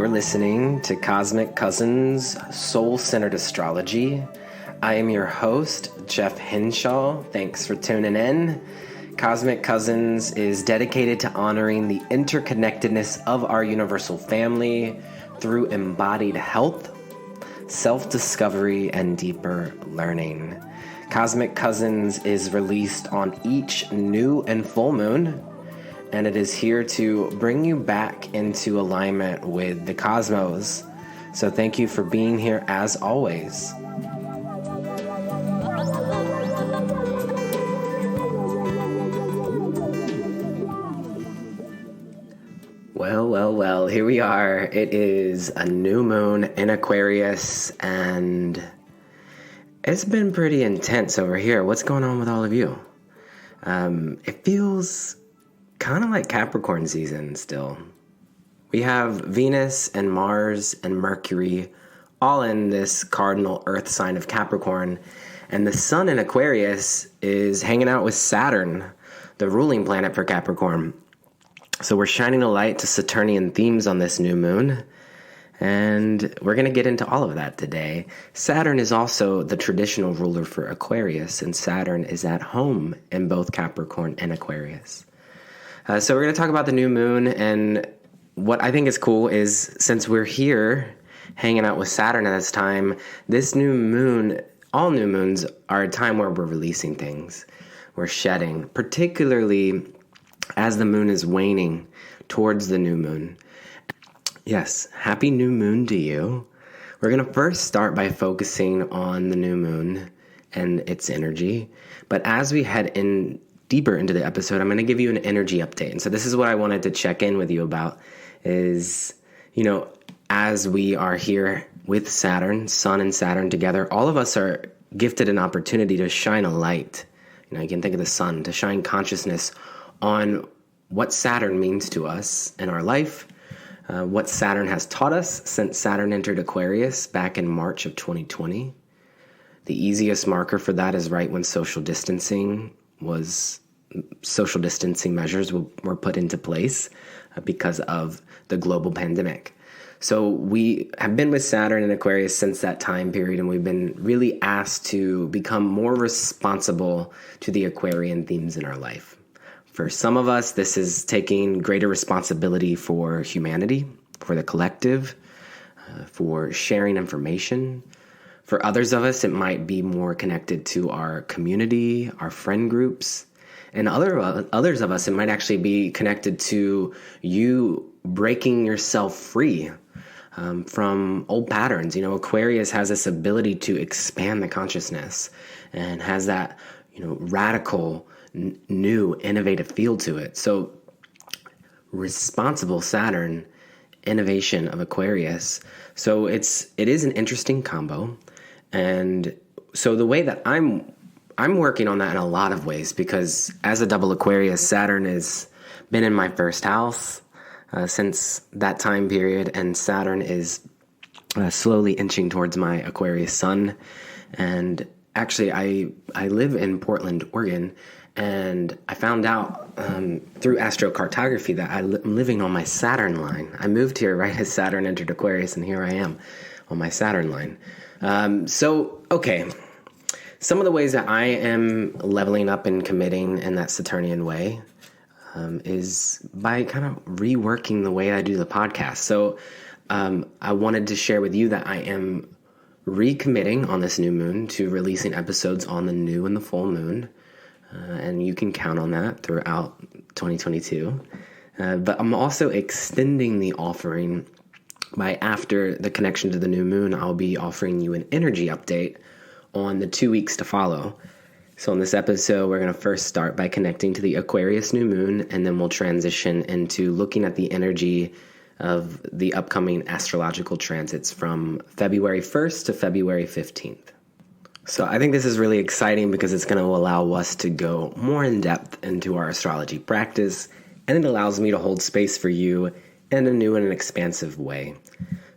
You're listening to Cosmic Cousins Soul-Centered Astrology. I am your host, Jeff Hinshaw. Thanks for tuning in. Cosmic Cousins is dedicated to honoring the interconnectedness of our universal family through embodied health, self-discovery, and deeper learning. Cosmic Cousins is released on each new and full moon, and it is here to bring you back into alignment with the cosmos. So thank you for being here as always. Well, here we are. It is a new moon in Aquarius, and it's been pretty intense over here. What's going on with all of you? It feels kind of like Capricorn season still. We have Venus and Mars and Mercury all in this cardinal earth sign of Capricorn, and the sun in Aquarius is hanging out with Saturn, the ruling planet for Capricorn. So we're shining a light to Saturnian themes on this new moon, and we're going to get into all of that today. Saturn is also the traditional ruler for Aquarius, and Saturn is at home in both Capricorn and Aquarius. So we're going to talk about the new moon, and what I think is cool is since we're here hanging out with Saturn at this time, this new moon, all new moons are a time where we're releasing things. We're shedding, particularly as the moon is waning towards the new moon. Yes, happy new moon to you. We're going to first start by focusing on the new moon and its energy. But as we head in deeper into the episode, I'm going to give you an energy update. And so this is what I wanted to check in with you about is, as we are here with Saturn, Sun and Saturn together, all of us are gifted an opportunity to shine a light. You can think of the sun, to shine consciousness on what Saturn means to us in our life, what Saturn has taught us since Saturn entered Aquarius back in March of 2020. The easiest marker for that is right when social distancing measures were put into place because of the global pandemic. So we have been with Saturn and Aquarius since that time period, and we've been really asked to become more responsible to the Aquarian themes in our life. For some of us, this is taking greater responsibility for humanity, for the collective, for sharing information. For others of us, it might be more connected to our community, our friend groups. And others of us, it might actually be connected to you breaking yourself free from old patterns. Aquarius has this ability to expand the consciousness and has that, radical, new, innovative feel to it. So responsible Saturn, innovation of Aquarius. So it is an interesting combo. And so the way that I'm working on that in a lot of ways, because as a double Aquarius, Saturn has been in my first house since that time period, and Saturn is slowly inching towards my Aquarius sun. And actually, I live in Portland, Oregon, and I found out through astrocartography that I'm living on my Saturn line. I moved here right as Saturn entered Aquarius, and here I am on my Saturn line. Okay. Some of the ways that I am leveling up and committing in that Saturnian way is by kind of reworking the way I do the podcast. So I wanted to share with you that I am recommitting on this new moon to releasing episodes on the new and the full moon. And you can count on that throughout 2022. But I'm also extending the offering by after the connection to the new moon, I'll be offering you an energy update on the 2 weeks to follow. So in this episode, we're going to first start by connecting to the Aquarius New Moon, and then we'll transition into looking at the energy of the upcoming astrological transits from February 1st to February 15th. So I think this is really exciting because it's going to allow us to go more in depth into our astrology practice, and it allows me to hold space for you in a new and an expansive way.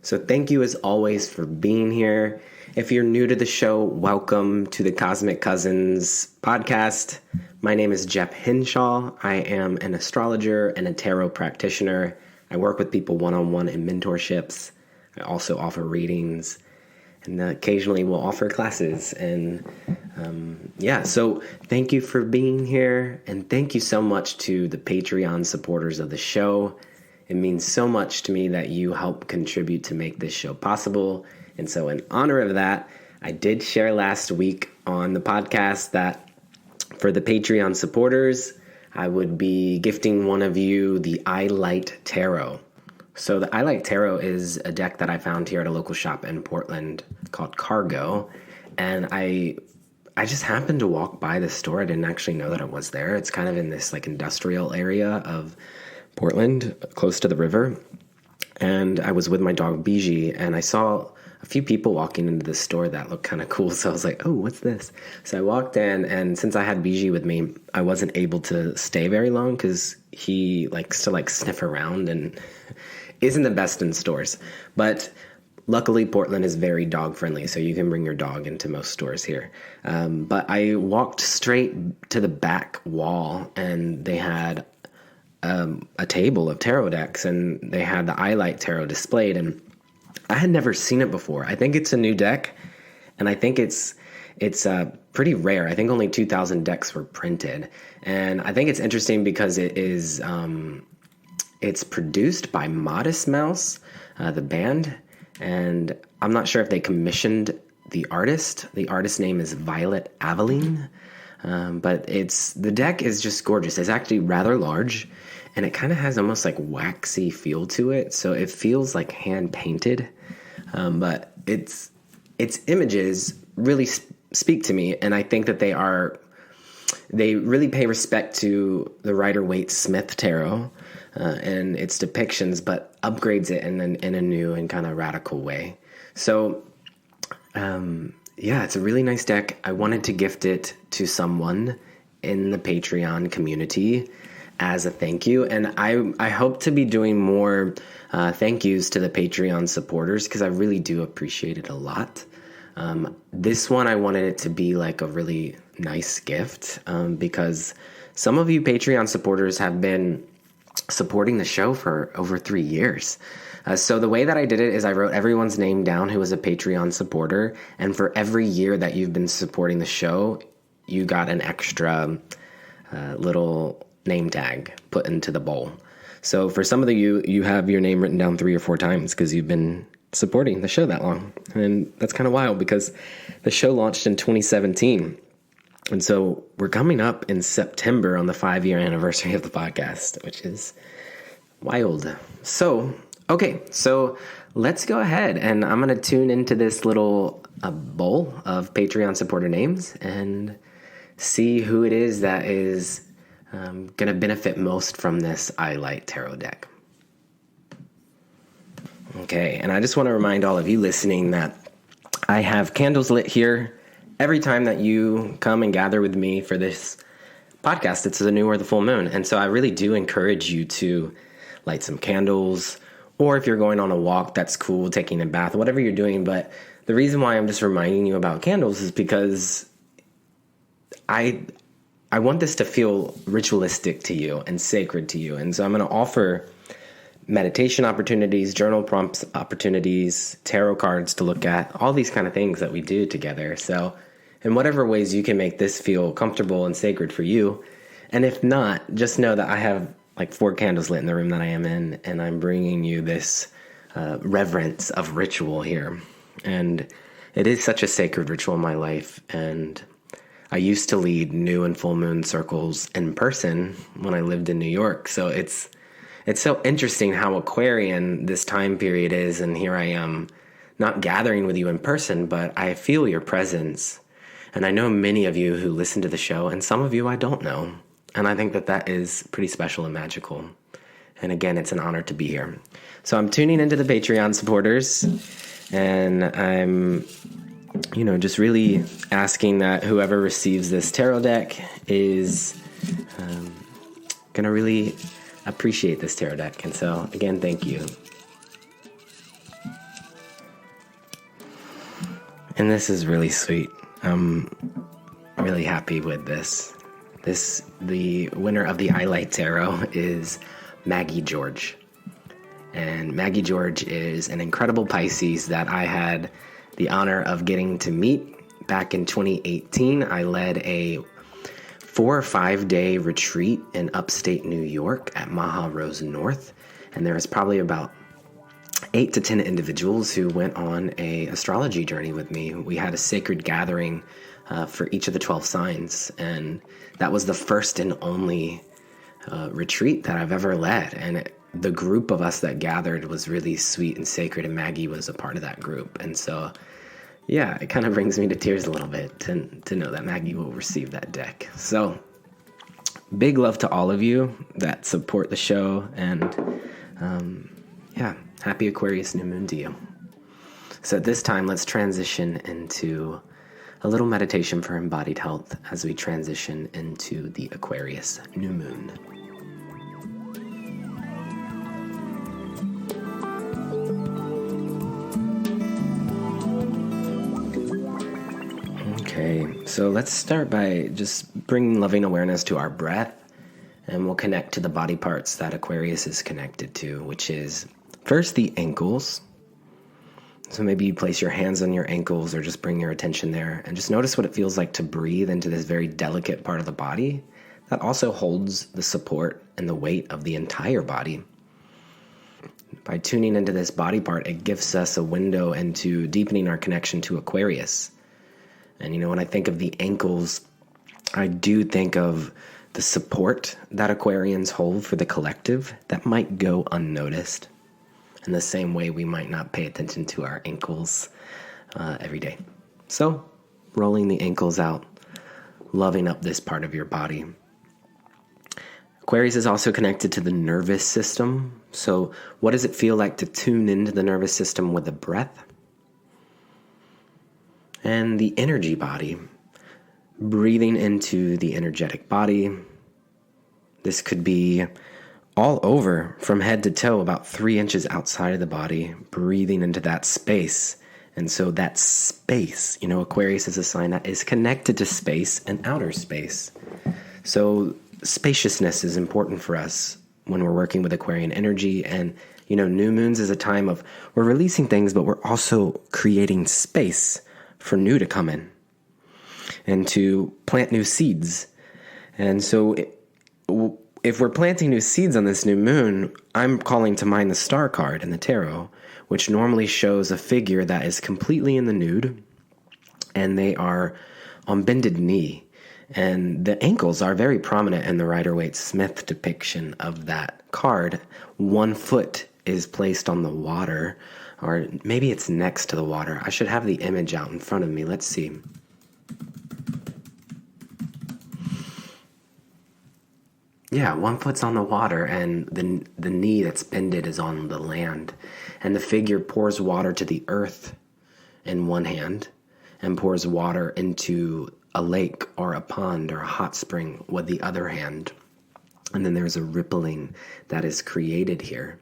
So thank you as always for being here. If you're new to the show, welcome to the Cosmic Cousins podcast. My name is Jeff Hinshaw. I am an astrologer and a tarot practitioner. I work with people one-on-one in mentorships. I also offer readings, and occasionally we'll offer classes. And so thank you for being here, and thank you so much to the Patreon supporters of the show. It means so much to me that you help contribute to make this show possible. And so in honor of that, I did share last week on the podcast that for the Patreon supporters, I would be gifting one of you the I Light Tarot. So the I Light Tarot is a deck that I found here at a local shop in Portland called Cargo. And I just happened to walk by the store. I didn't actually know that it was there. It's kind of in this like industrial area of Portland, close to the river. And I was with my dog Biji, and I saw a few people walking into the store that looked kind of cool. So I was like, oh, what's this? So I walked in, and since I had Biji with me, I wasn't able to stay very long because he likes to like sniff around and isn't the best in stores. But luckily, Portland is very dog friendly, so you can bring your dog into most stores here. But I walked straight to the back wall, and they had a table of tarot decks, and they had the I Light Tarot displayed, and I had never seen it before. I think it's a new deck, and I think it's pretty rare. I think only 2,000 decks were printed, and I think it's interesting because it is it's produced by Modest Mouse, the band, and I'm not sure if they commissioned the artist. The artist's name is Violet Aveline. But the deck is just gorgeous. It's actually rather large, and it kind of has almost like waxy feel to it. So it feels like hand painted, but its images really speak to me. And I think that they really pay respect to the Rider-Waite Smith tarot, and its depictions, but upgrades it in a new and kind of radical way. So, it's a really nice deck. I wanted to gift it to someone in the Patreon community as a thank you. And I hope to be doing more thank yous to the Patreon supporters because I really do appreciate it a lot. This one, I wanted it to be like a really nice gift because some of you Patreon supporters have been supporting the show for over 3 years. So the way that I did it is I wrote everyone's name down who was a Patreon supporter, and for every year that you've been supporting the show, you got an extra little name tag put into the bowl. So for some of you have your name written down 3 or 4 times because you've been supporting the show that long. And that's kind of wild because the show launched in 2017. And so we're coming up in September on the 5-year anniversary of the podcast, which is wild. So let's go ahead, and I'm going to tune into this little bowl of Patreon supporter names and see who it is that is going to benefit most from this I Light Tarot deck. Okay, and I just want to remind all of you listening that I have candles lit here every time that you come and gather with me for this podcast. It's the new or the full moon, and so I really do encourage you to light some candles. Or if you're going on a walk, that's cool, taking a bath, whatever you're doing. But the reason why I'm just reminding you about candles is because I want this to feel ritualistic to you and sacred to you. And so I'm going to offer meditation opportunities, journal prompts opportunities, tarot cards to look at, all these kind of things that we do together. So in whatever ways you can make this feel comfortable and sacred for you. And if not, just know that I have like 4 candles lit in the room that I am in, and I'm bringing you this reverence of ritual here. And it is such a sacred ritual in my life, and I used to lead new and full moon circles in person when I lived in New York. So it's so interesting how Aquarian this time period is, and here I am not gathering with you in person, but I feel your presence. And I know many of you who listen to the show, and some of you I don't know. And I think that is pretty special and magical. And again, it's an honor to be here. So I'm tuning into the Patreon supporters, and I'm, just really asking that whoever receives this tarot deck is going to really appreciate this tarot deck. And so, again, thank you. And this is really sweet. I'm really happy with this. The winner of the I Light Tarot is Maggie George. And Maggie George is an incredible Pisces that I had the honor of getting to meet back in 2018. I led a 4 or 5 day retreat in upstate New York at Maha Rose North. And there was probably about 8 to 10 individuals who went on a astrology journey with me. We had a sacred gathering for each of the 12 signs. And that was the first and only retreat that I've ever led. And the group of us that gathered was really sweet and sacred, and Maggie was a part of that group. And so, yeah, it kind of brings me to tears a little bit to know that Maggie will receive that deck. So, big love to all of you that support the show, and yeah, happy Aquarius New Moon to you. So at this time, let's transition into a little meditation for embodied health as we transition into the Aquarius New Moon. Okay, so let's start by just bringing loving awareness to our breath, and we'll connect to the body parts that Aquarius is connected to, which is first the ankles. So maybe you place your hands on your ankles or just bring your attention there and just notice what it feels like to breathe into this very delicate part of the body that also holds the support and the weight of the entire body. By tuning into this body part, it gives us a window into deepening our connection to Aquarius. And you know, when I think of the ankles, I do think of the support that Aquarians hold for the collective that might go unnoticed. In the same way we might not pay attention to our ankles every day. So, rolling the ankles out, loving up this part of your body. Aquarius is also connected to the nervous system. So, what does it feel like to tune into the nervous system with the breath? And the energy body, breathing into the energetic body. This could be all over from head to toe, about 3 inches outside of the body, breathing into that space. And so that space, you know, Aquarius is a sign that is connected to space and outer space. So spaciousness is important for us when we're working with Aquarian energy. And, you know, new moons is a time of, we're releasing things, but we're also creating space for new to come in and to plant new seeds. And so if we're planting new seeds on this new moon, I'm calling to mind the star card in the tarot, which normally shows a figure that is completely in the nude, and they are on bended knee. And the ankles are very prominent in the Rider-Waite-Smith depiction of that card. 1 foot is placed on the water, or maybe it's next to the water. I should have the image out in front of me. Let's see. Yeah, 1 foot's on the water, and the knee that's bended is on the land. And the figure pours water to the earth in one hand and pours water into a lake or a pond or a hot spring with the other hand. And then there's a rippling that is created here.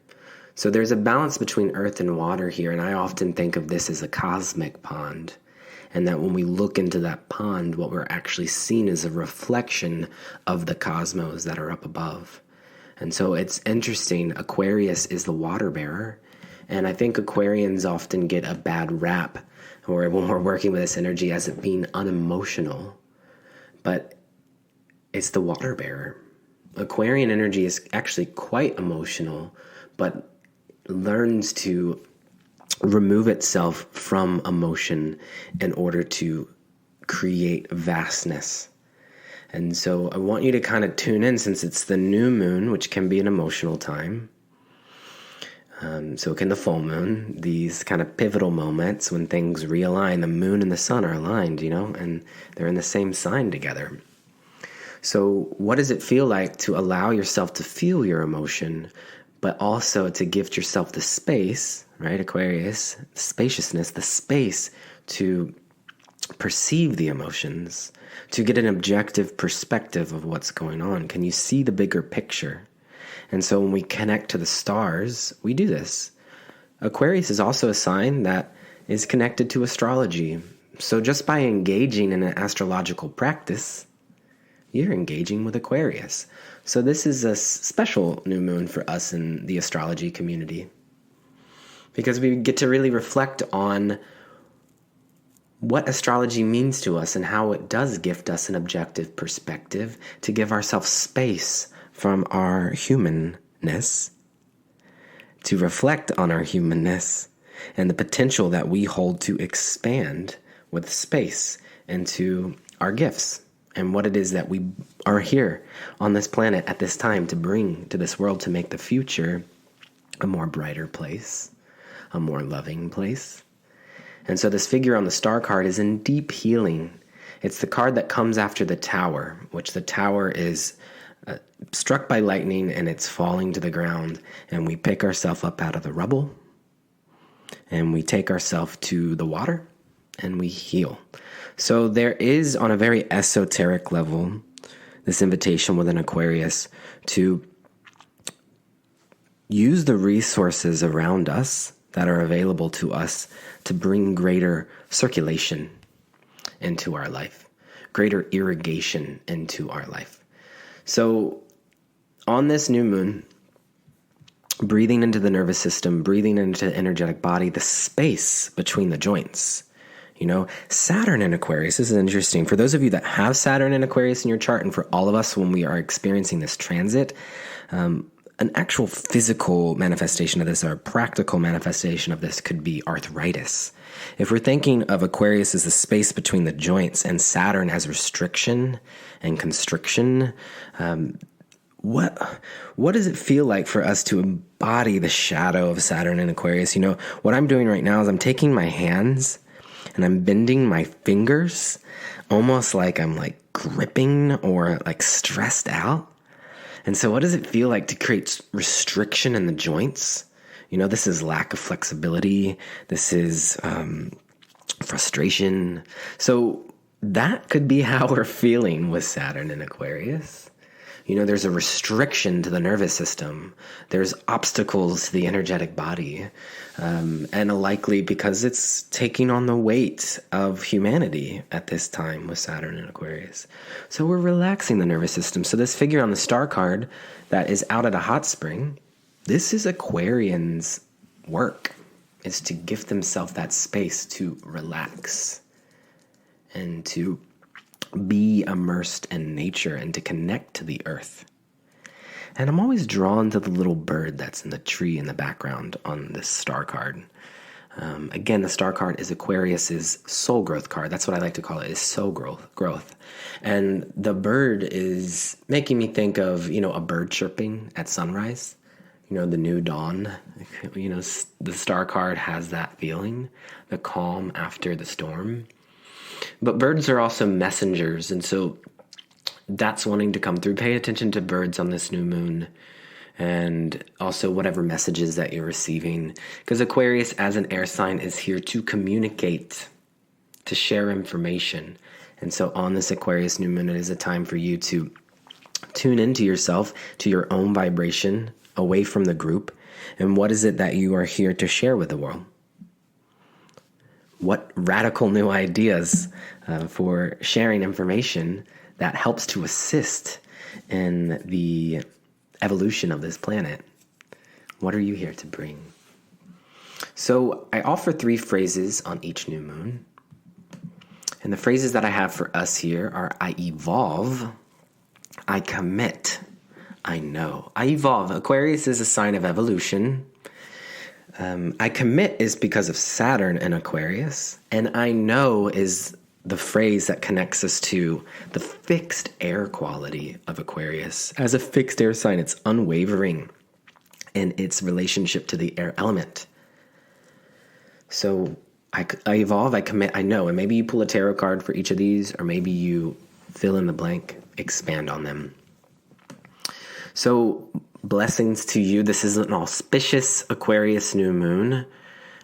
So there's a balance between earth and water here, and I often think of this as a cosmic pond. And that when we look into that pond, what we're actually seeing is a reflection of the cosmos that are up above. And so it's interesting, Aquarius is the water bearer, and I think Aquarians often get a bad rap, or when we're working with this energy, as it being unemotional. But it's the water bearer. Aquarian energy is actually quite emotional, but learns to remove itself from emotion in order to create vastness. And so I want you to kind of tune in, since it's the new moon, which can be an emotional time. So can the full moon, these kind of pivotal moments when things realign. The moon and the sun are aligned, you know, and they're in the same sign together. So what does it feel like to allow yourself to feel your emotion, but also to gift yourself the space, right, Aquarius, spaciousness, the space to perceive the emotions, to get an objective perspective of what's going on? Can you see the bigger picture? And so when we connect to the stars, we do this. Aquarius is also a sign that is connected to astrology. So just by engaging in an astrological practice, you're engaging with Aquarius. So this is a special new moon for us in the astrology community. because we get to really reflect on what astrology means to us and how it does gift us an objective perspective to give ourselves space from our humanness, to reflect on our humanness and the potential that we hold to expand with space into our gifts and what it is that we are here on this planet at this time to bring to this world to make the future a more brighter place, a more loving place. And so this figure on the star card is in deep healing. It's the card that comes after the tower, which the tower is struck by lightning and it's falling to the ground, and we pick ourselves up out of the rubble and we take ourselves to the water and we heal. So there is, on a very esoteric level, this invitation with an Aquarius to use the resources around us that are available to us to bring greater circulation into our life, greater irrigation into our life. So on this new moon, breathing into the nervous system, breathing into the energetic body, the space between the joints. Saturn in Aquarius, this is interesting. For those of you that have Saturn in Aquarius in your chart, and for all of us when we are experiencing this transit, an actual physical manifestation of this, or a practical manifestation of this, could be arthritis. If we're thinking of Aquarius as the space between the joints and Saturn as restriction and constriction, what does it feel like for us to embody the shadow of Saturn in Aquarius? What I'm doing right now is I'm taking my hands and I'm bending my fingers, almost like I'm gripping or stressed out. And so what does it feel like to create restriction in the joints? This is lack of flexibility. This is frustration. So that could be how we're feeling with Saturn in Aquarius. There's a restriction to the nervous system. There's obstacles to the energetic body. And likely because it's taking on the weight of humanity at this time with Saturn in Aquarius. So we're relaxing the nervous system. So this figure on the star card that is out at a hot spring, this is Aquarians' work, is to gift themselves that space to relax and to be immersed in nature and to connect to the earth. And I'm always drawn to the little bird that's in the tree in the background on this star card. Again, the star card is Aquarius's soul growth card. That's what I like to call it, is soul growth. And the bird is making me think of, a bird chirping at sunrise, the new dawn. The star card has that feeling, the calm after the storm. But birds are also messengers, and so that's wanting to come through. Pay attention to birds on this new moon, and also whatever messages that you're receiving. Because Aquarius, as an air sign, is here to communicate, to share information. And so on this Aquarius new moon, it is a time for you to tune into yourself, to your own vibration, away from the group. And what is it that you are here to share with the world? What radical new ideas for sharing information that helps to assist in the evolution of this planet? What are you here to bring? So I offer 3 phrases on each new moon. And the phrases that I have for us here are: I evolve, I commit, I know. I evolve. Aquarius is a sign of evolution. I commit is because of Saturn in Aquarius, and I know is the phrase that connects us to the fixed air quality of Aquarius. As a fixed air sign, it's unwavering in its relationship to the air element. So I evolve, I commit, I know. And maybe you pull a tarot card for each of these, or maybe you fill in the blank, expand on them. So blessings to you. This is an auspicious Aquarius new moon.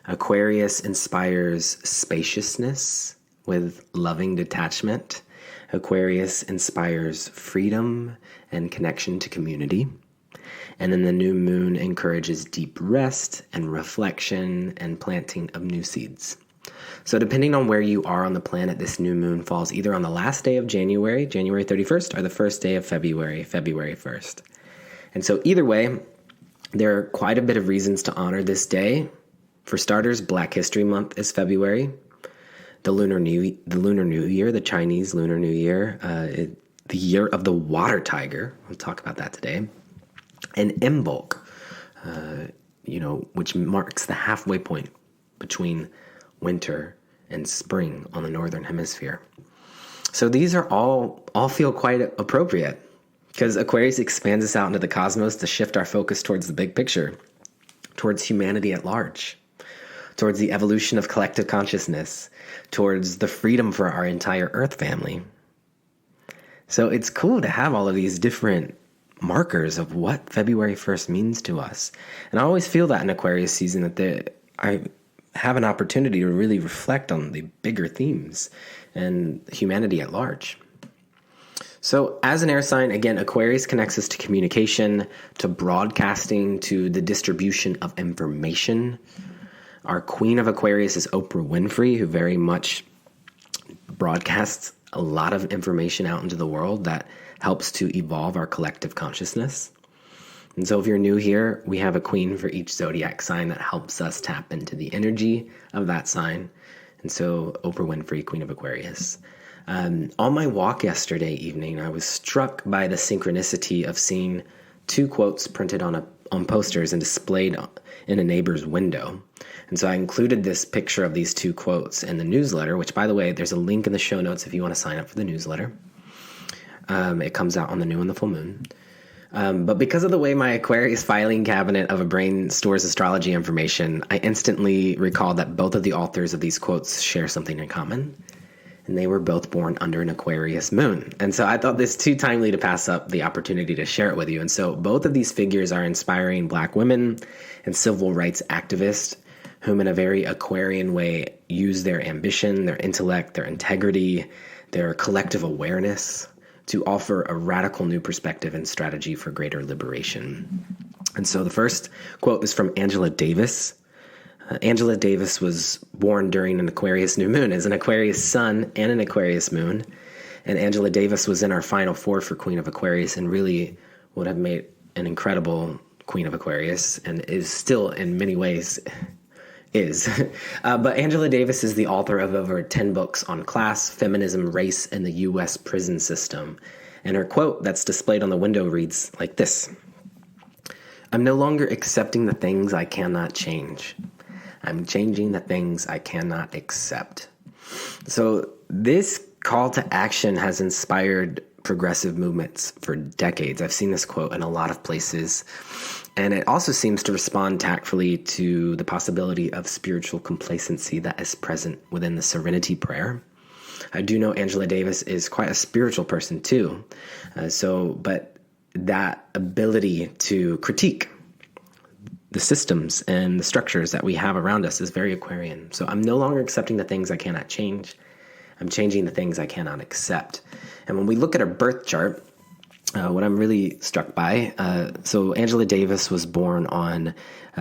Aquarius inspires spaciousness with loving detachment. Aquarius inspires freedom and connection to community. And then the new moon encourages deep rest and reflection and planting of new seeds. So depending on where you are on the planet, this new moon falls either on the last day of January, January 31st, or the first day of February, February 1st. And so either way, there are quite a bit of reasons to honor this day For starters, Black History Month is February. The Lunar New Year, the Chinese Lunar New Year, the year of the water tiger. We'll talk about that today. And Imbolc, which marks the halfway point between winter and spring on the northern hemisphere. So these are all feel quite appropriate because Aquarius expands us out into the cosmos to shift our focus towards the big picture, towards humanity at large, towards the evolution of collective consciousness, towards the freedom for our entire Earth family. So it's cool to have all of these different markers of what February 1st means to us. And I always feel that in Aquarius season that I have an opportunity to really reflect on the bigger themes and humanity at large. So as an air sign, again, Aquarius connects us to communication, to broadcasting, to the distribution of information. Our queen of Aquarius is Oprah Winfrey, who very much broadcasts a lot of information out into the world that helps to evolve our collective consciousness. And so if you're new here, we have a queen for each zodiac sign that helps us tap into the energy of that sign. And so Oprah Winfrey, Queen of Aquarius. On my walk yesterday evening, I was struck by the synchronicity of seeing two quotes printed on posters and displayed in a neighbor's window. And so I included this picture of these two quotes in the newsletter, which, by the way, there's a link in the show notes if you want to sign up for the newsletter. It comes out on the new and the full moon. But because of the way my Aquarius filing cabinet of a brain stores astrology information, I instantly recalled that both of the authors of these quotes share something in common. And they were both born under an Aquarius moon. And so I thought this too timely to pass up the opportunity to share it with you. And so both of these figures are inspiring Black women and civil rights activists whom in a very Aquarian way use their ambition, their intellect, their integrity, their collective awareness to offer a radical new perspective and strategy for greater liberation. And so the first quote is from Angela Davis. Angela Davis was born during an Aquarius New Moon as an Aquarius sun and an Aquarius moon. And Angela Davis was in our final four for Queen of Aquarius and really would have made an incredible Queen of Aquarius and is still in many ways is. But Angela Davis is the author of over 10 books on class, feminism, race, and the U.S. prison system. And her quote that's displayed on the window reads like this: "I'm no longer accepting the things I cannot change. I'm changing the things I cannot accept." So this call to action has inspired progressive movements for decades. I've seen this quote in a lot of places. And it also seems to respond tactfully to the possibility of spiritual complacency that is present within the Serenity Prayer. I do know Angela Davis is quite a spiritual person too. But that ability to critique the systems and the structures that we have around us is very Aquarian. So I'm no longer accepting the things I cannot change. I'm changing the things I cannot accept. And when we look at her birth chart, what I'm really struck by, so Angela Davis was born on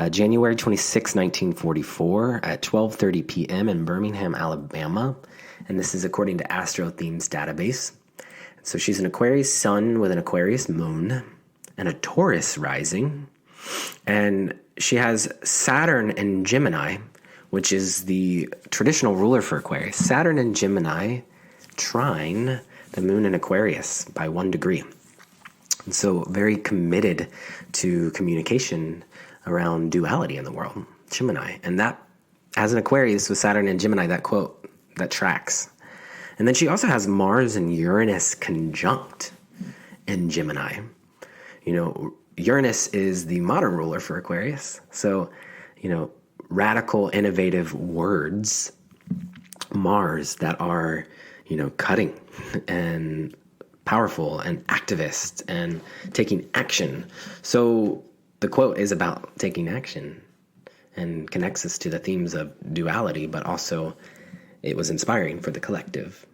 January 26, 1944 at 12:30 p.m. in Birmingham, Alabama. And this is according to Astro Themes database. So she's an Aquarius sun with an Aquarius moon and a Taurus rising. And she has Saturn and Gemini, which is the traditional ruler for Aquarius. Saturn and Gemini trine the moon in Aquarius by 1 degree. And so very committed to communication around duality in the world, Gemini. And that, as an Aquarius with Saturn and Gemini, that quote, that tracks. And then she also has Mars and Uranus conjunct in Gemini. You know, Uranus is the modern ruler for Aquarius. So, radical, innovative words, Mars, that are, cutting and powerful and activist and taking action. So the quote is about taking action and connects us to the themes of duality, but also it was inspiring for the collective.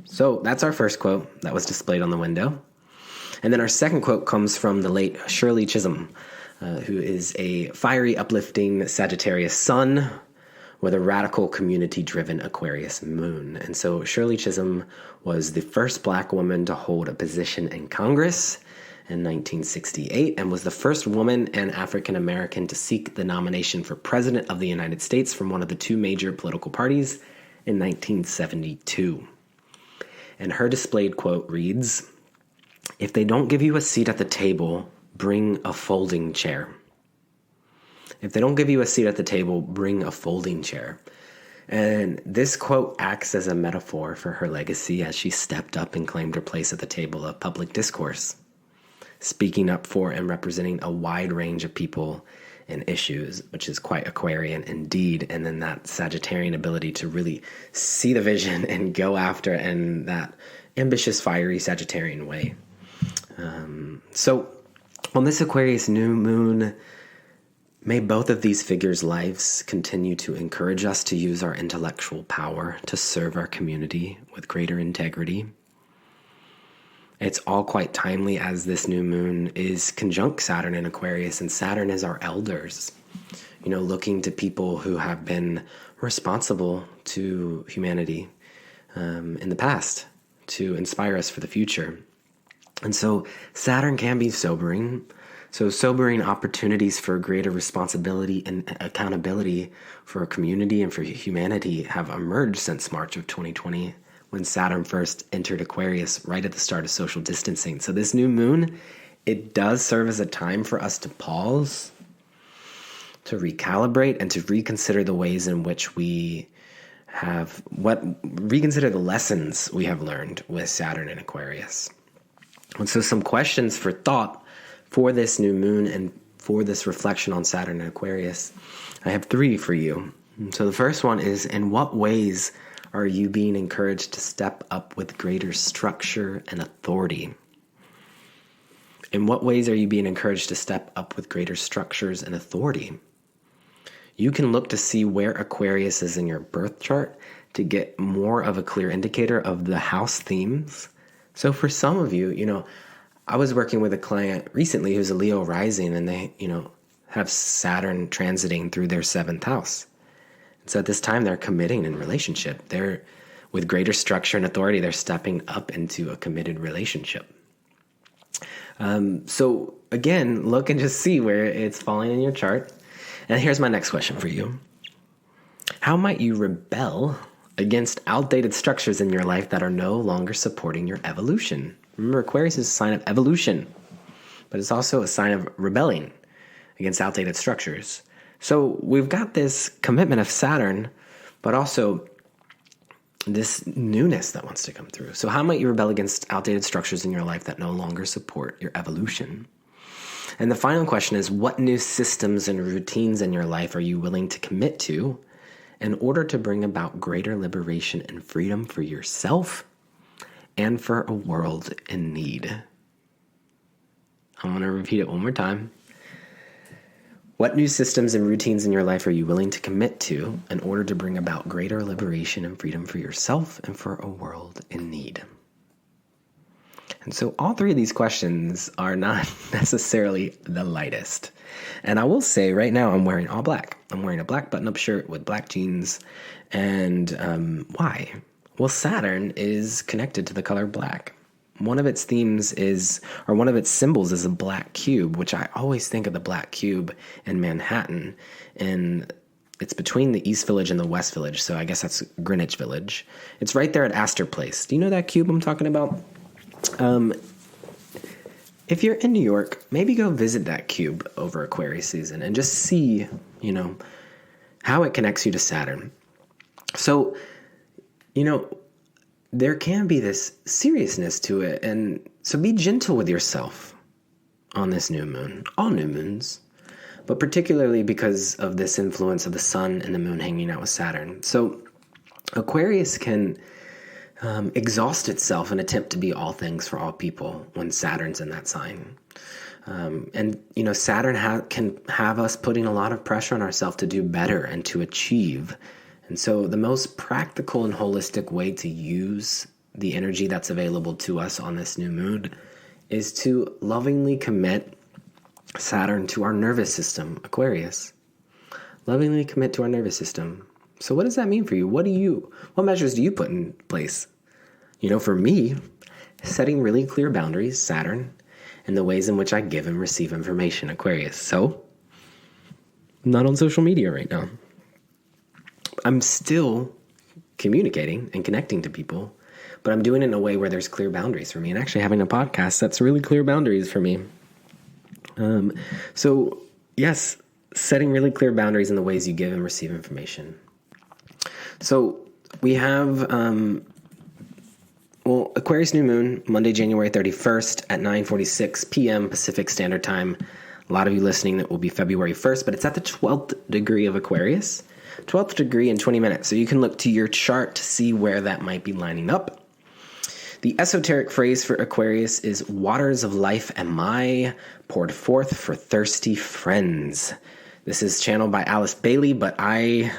So that's our first quote that was displayed on the window. And then our second quote comes from the late Shirley Chisholm, who is a fiery, uplifting Sagittarius sun with a radical, community-driven Aquarius moon. And so Shirley Chisholm was the first Black woman to hold a position in Congress in 1968 and was the first woman and African American to seek the nomination for President of the United States from one of the two major political parties in 1972. And her displayed quote reads, "If they don't give you a seat at the table, bring a folding chair." If they don't give you a seat at the table, bring a folding chair. And this quote acts as a metaphor for her legacy as she stepped up and claimed her place at the table of public discourse, speaking up for and representing a wide range of people and issues, which is quite Aquarian indeed. And then that Sagittarian ability to really see the vision and go after it in that ambitious, fiery Sagittarian way. So on this Aquarius new moon, may both of these figures' lives continue to encourage us to use our intellectual power to serve our community with greater integrity. It's all quite timely as this new moon is conjunct Saturn in Aquarius, and Saturn is our elders, looking to people who have been responsible to humanity in the past to inspire us for the future. And so Saturn can be sobering. So sobering opportunities for greater responsibility and accountability for a community and for humanity have emerged since March of 2020, when Saturn first entered Aquarius right at the start of social distancing. So this new moon, it does serve as a time for us to pause, to recalibrate, and to reconsider the ways in which we reconsider the lessons we have learned with Saturn and Aquarius. And so some questions for thought for this new moon and for this reflection on Saturn and Aquarius, I have 3 for you. So the first one is, in what ways are you being encouraged to step up with greater structure and authority? In what ways are you being encouraged to step up with greater structures and authority? You can look to see where Aquarius is in your birth chart to get more of a clear indicator of the house themes. So for some of you, I was working with a client recently who's a Leo rising, and they, have Saturn transiting through their 7th house. And so at this time, they're committing in relationship. They're, with greater structure and authority, they're stepping up into a committed relationship. So again, look and just see where it's falling in your chart. And here's my next question for you. How might you rebel against outdated structures in your life that are no longer supporting your evolution? Remember, Aquarius is a sign of evolution, but it's also a sign of rebelling against outdated structures. So we've got this commitment of Saturn, but also this newness that wants to come through. So how might you rebel against outdated structures in your life that no longer support your evolution? And the final question is, what new systems and routines in your life are you willing to commit to in order to bring about greater liberation and freedom for yourself and for a world in need? I'm going to repeat it one more time. What new systems and routines in your life are you willing to commit to in order to bring about greater liberation and freedom for yourself and for a world in need? And so all 3 of these questions are not necessarily the lightest. And I will say right now I'm wearing all black. I'm wearing a black button-up shirt with black jeans. And why? Well, Saturn is connected to the color black. One of its themes one of its symbols is a black cube, which I always think of the black cube in Manhattan. And it's between the East Village and the West Village. So I guess that's Greenwich Village. It's right there at Astor Place. Do you know that cube I'm talking about? If you're in New York, maybe go visit that cube over Aquarius season and just see, how it connects you to Saturn. So, there can be this seriousness to it. And so be gentle with yourself on this new moon, all new moons, but particularly because of this influence of the sun and the moon hanging out with Saturn. So Aquarius can exhaust itself and attempt to be all things for all people when Saturn's in that sign. And Saturn can have us putting a lot of pressure on ourselves to do better and to achieve. And so the most practical and holistic way to use the energy that's available to us on this new moon is to lovingly commit Saturn to our nervous system, Aquarius. Lovingly commit to our nervous system. So what does that mean for you? What measures do you put in place? For me, setting really clear boundaries, Saturn, and the ways in which I give and receive information, Aquarius. So, I'm not on social media right now. I'm still communicating and connecting to people, but I'm doing it in a way where there's clear boundaries for me. And actually having a podcast, that's really clear boundaries for me. So yes, setting really clear boundaries in the ways you give and receive information. So we have, Aquarius New Moon, Monday, January 31st at 9:46 p.m. Pacific Standard Time. A lot of you listening, that will be February 1st, but it's at the 12th degree of Aquarius, 12th degree in 20 minutes. So you can look to your chart to see where that might be lining up. The esoteric phrase for Aquarius is waters of life am I, poured forth for thirsty friends. This is channeled by Alice Bailey, but I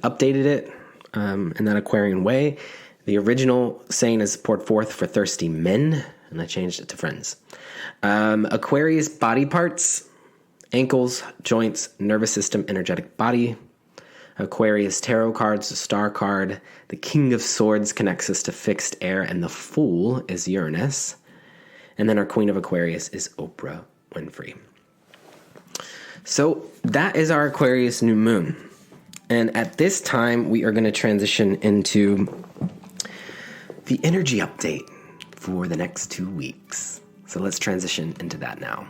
updated it in that Aquarian way. The original saying is poured forth for thirsty men, and I changed it to friends. Aquarius body parts, ankles, joints, nervous system, energetic body. Aquarius tarot cards, the star card, the King of Swords connects us to fixed air, and the Fool is Uranus. And then our Queen of Aquarius is Oprah Winfrey. So that is our Aquarius New Moon. And at this time, we are going to transition into the energy update for the next 2 weeks. So let's transition into that now.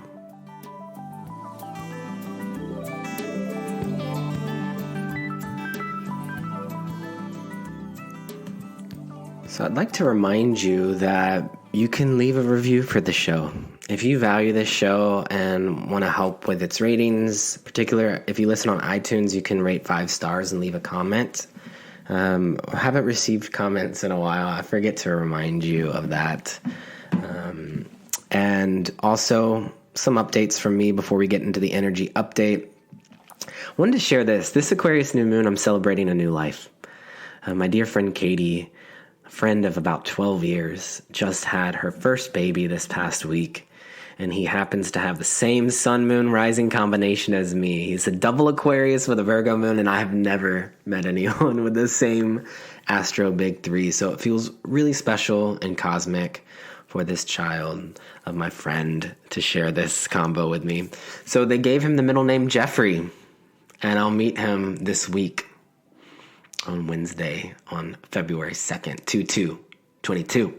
So I'd like to remind you that you can leave a review for the show. If you value this show and want to help with its ratings, particularly if you listen on iTunes, you can rate 5 stars and leave a comment. I haven't received comments in a while. I forget to remind you of that. And also some updates from me before we get into the energy update. I wanted to share this. This Aquarius New Moon, I'm celebrating a new life. My dear friend Katie, friend of about 12 years, just had her first baby this past week, and he happens to have the same sun, moon, rising combination as me. He's a double Aquarius with a Virgo moon, and I have never met anyone with the same astro big three, so it feels really special and cosmic for this child of my friend to share this combo with me. So they gave him the middle name Jeffrey, and I'll meet him this week on Wednesday on February 2nd, 22.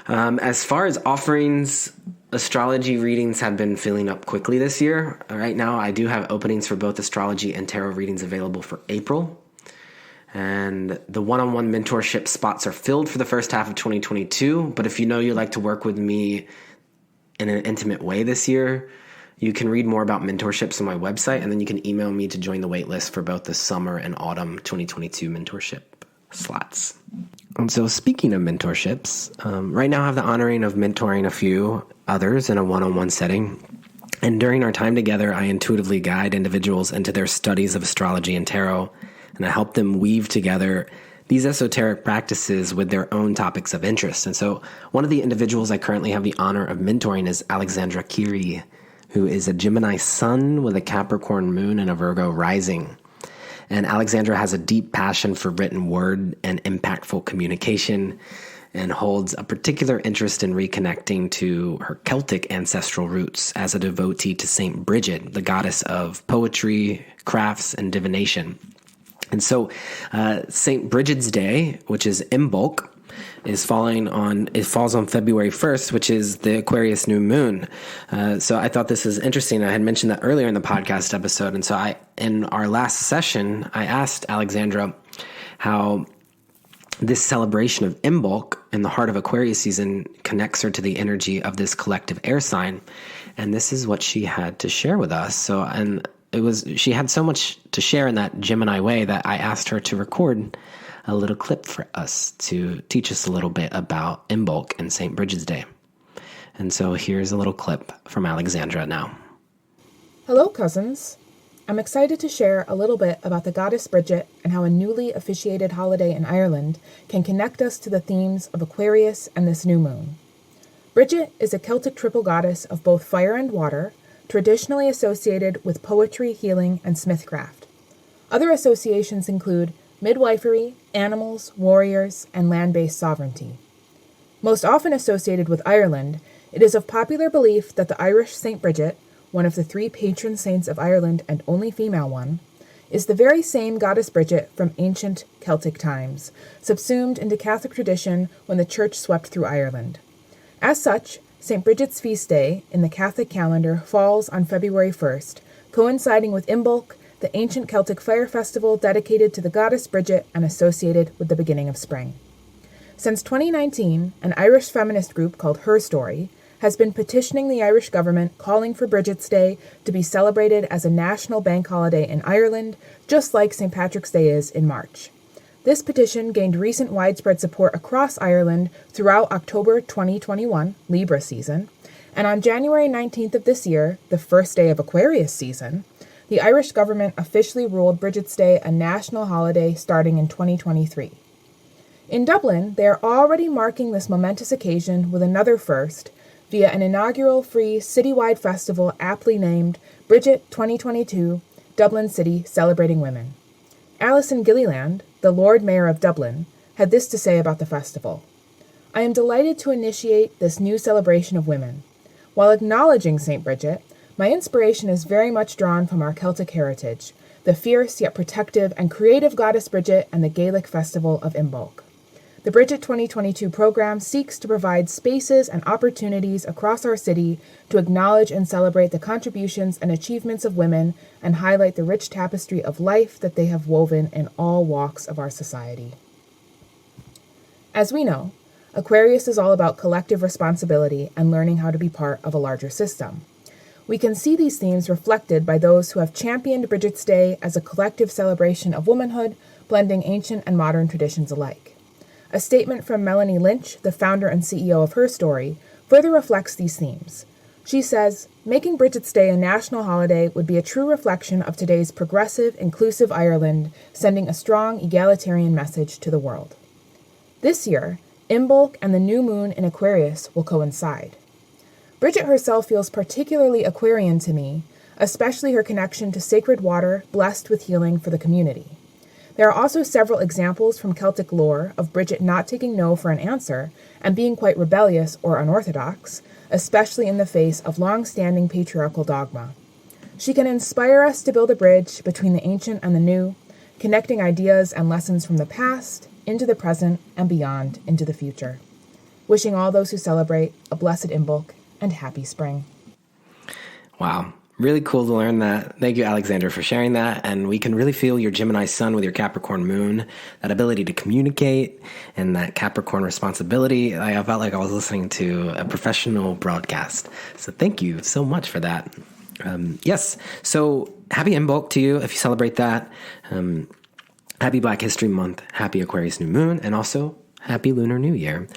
As far as offerings, astrology readings have been filling up quickly this year. Right now, I do have openings for both astrology and tarot readings available for April. And the one-on-one mentorship spots are filled for the first half of 2022. But if you know you'd like to work with me in an intimate way this year, you can read more about mentorships on my website, and then you can email me to join the waitlist for both the summer and autumn 2022 mentorship slots. And so speaking of mentorships, right now I have the honoring of mentoring a few others in a one-on-one setting. And during our time together, I intuitively guide individuals into their studies of astrology and tarot, and I help them weave together these esoteric practices with their own topics of interest. And so one of the individuals I currently have the honor of mentoring is Alexandra Kiri, who is a Gemini sun with a Capricorn moon and a Virgo rising. And Alexandra has a deep passion for written word and impactful communication, and holds a particular interest in reconnecting to her Celtic ancestral roots as a devotee to Saint Bridget, the goddess of poetry, crafts, and divination. And so Saint Bridget's Day, which is Imbolc, falls on February 1st, which is the Aquarius New Moon. So I thought this was interesting. I had mentioned that earlier in the podcast episode. And so in our last session, I asked Alexandra how this celebration of Imbolc in the heart of Aquarius season connects her to the energy of this collective air sign. And this is what she had to share with us. She had so much to share in that Gemini way that I asked her to record a little clip for us to teach us a little bit about Imbolc and St. Bridget's Day. And so here's a little clip from Alexandra now. Hello, cousins. I'm excited to share a little bit about the goddess Bridget and how a newly officiated holiday in Ireland can connect us to the themes of Aquarius and this new moon. Bridget is a Celtic triple goddess of both fire and water, traditionally associated with poetry, healing, and smithcraft. Other associations include midwifery, animals, warriors, and land-based sovereignty. Most often associated with Ireland It is of popular belief that the Irish Saint Bridget, one of the 3 patron saints of Ireland and only female one, is the very same goddess Bridget from ancient Celtic times, subsumed into Catholic tradition when the Church swept through Ireland. As such, St. Bridget's feast day in the Catholic calendar falls on February 1st, coinciding with Imbolc, the ancient Celtic fire festival dedicated to the goddess Bridget and associated with the beginning of spring. Since 2019, an Irish feminist group called Her Story has been petitioning the Irish government calling for Bridget's Day to be celebrated as a national bank holiday in Ireland, just like St. Patrick's Day is in March. This petition gained recent widespread support across Ireland throughout October 2021, Libra season, and on January 19th of this year, the first day of Aquarius season, the Irish government officially ruled Bridget's Day a national holiday starting in 2023. In Dublin, they are already marking this momentous occasion with another first via an inaugural free citywide festival aptly named Bridget 2022, Dublin City Celebrating Women. Alison Gilliland, the Lord Mayor of Dublin, had this to say about the festival. I am delighted to initiate this new celebration of women. While acknowledging St. Bridget, my inspiration is very much drawn from our Celtic heritage, the fierce yet protective and creative goddess Bridget and the Gaelic festival of Imbolc. The Bridget 2022 program seeks to provide spaces and opportunities across our city to acknowledge and celebrate the contributions and achievements of women and highlight the rich tapestry of life that they have woven in all walks of our society. As we know, Aquarius is all about collective responsibility and learning how to be part of a larger system. We can see these themes reflected by those who have championed Bridget's Day as a collective celebration of womanhood, blending ancient and modern traditions alike. A statement from Melanie Lynch, the founder and CEO of Her Story, further reflects these themes. She says, making Bridget's Day a national holiday would be a true reflection of today's progressive, inclusive Ireland, sending a strong egalitarian message to the world. This year, Imbolc and the new moon in Aquarius will coincide. Bridget herself feels particularly Aquarian to me, especially her connection to sacred water blessed with healing for the community. There are also several examples from Celtic lore of Bridget not taking no for an answer and being quite rebellious or unorthodox, especially in the face of long-standing patriarchal dogma. She can inspire us to build a bridge between the ancient and the new, connecting ideas and lessons from the past into the present and beyond into the future. Wishing all those who celebrate a blessed Imbolc and happy spring. Wow. Really cool to learn that. Thank you, Alexander, for sharing that. And we can really feel your Gemini sun with your Capricorn moon, that ability to communicate and that Capricorn responsibility. I felt like I was listening to a professional broadcast. So thank you so much for that. Yes. So happy Imbolc to you if you celebrate that. Happy Black History Month. Happy Aquarius New Moon. And also happy Lunar New Year.